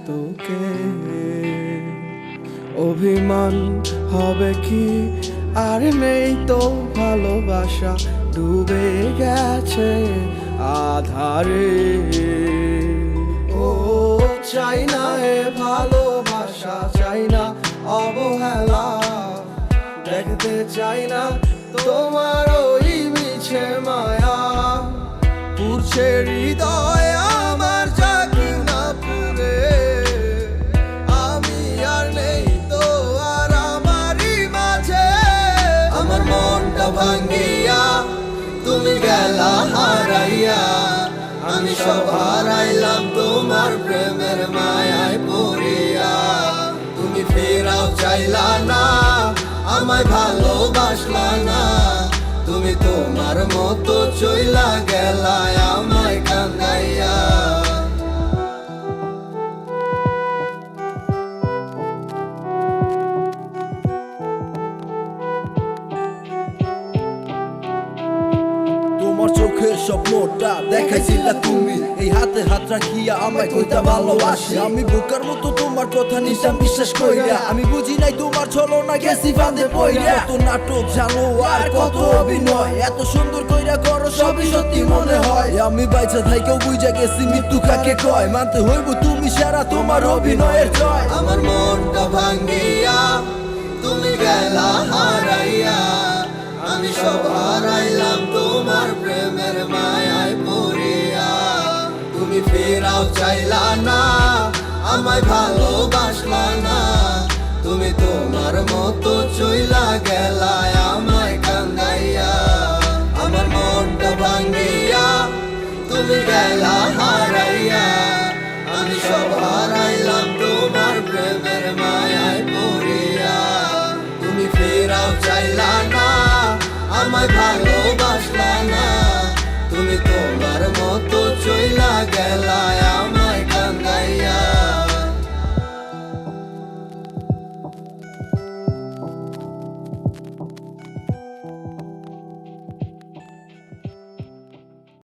তোকে। অভিমান হবে কি, আর নেই তো ভালোবাসা, ডুবে গেছে আধারে। ও চাই না এ ভালোবাসা, চাই না অবহেলা, দেখতে চাই না তোমার ওই মিছে মায়া। পুরছে হৃদয় আমার, জাগি না পুরে, আমি আর নেই তো আর আমারই মাঝে। আমার মনটা ভাঙ্গিয়া তুমি গেলা হারাইয়া, আমি সব হারাইলাম তোমার প্রেমের মায়ায় পড়িয়া। তুমি ফেরাও চাইলা না, আমায় ভালোবাসলা না, তুমি তোমার মতো চইলা গেলা আমায় কান্দাইয়া। তোমার চোখের স্বপ্নটা দেখাইছিলা তুমি, এই হাতে হাত রাখিয়া আমায় কইতা ভালোবাসি। আমি বোকার মতো তোমার কথা নিতাম বিশ্বাস কইরা, আমি বুঝি নাই তোমার ছলনা গেছি ফাঁদে পইরা। কত নাটক জানো আর কত অভিনয়, এত সুন্দর কইরা করো সবই সত্যি মনে হয়। আমি বাইচা থাইকেও বুঝা গেছি মৃত্যু কাকে কয়, মানতে হইব তুমি সারা তোমার অভিনয়ের জয়। আমার মনটা ভাঙ্গিয়া তুমি গেলা হারাইয়া, আমি সব হারাইলাম তোমার প্রেমের মায়ায় পড়িয়া। তুমি ফেরাও চাইলা না, আমায় ভালোবাসলা না, তুমি তোমার মতো চইলা গেলা আমায় কান্দাইয়া। আমার মনটা ভাঙ্গিয়া তুমি গেলা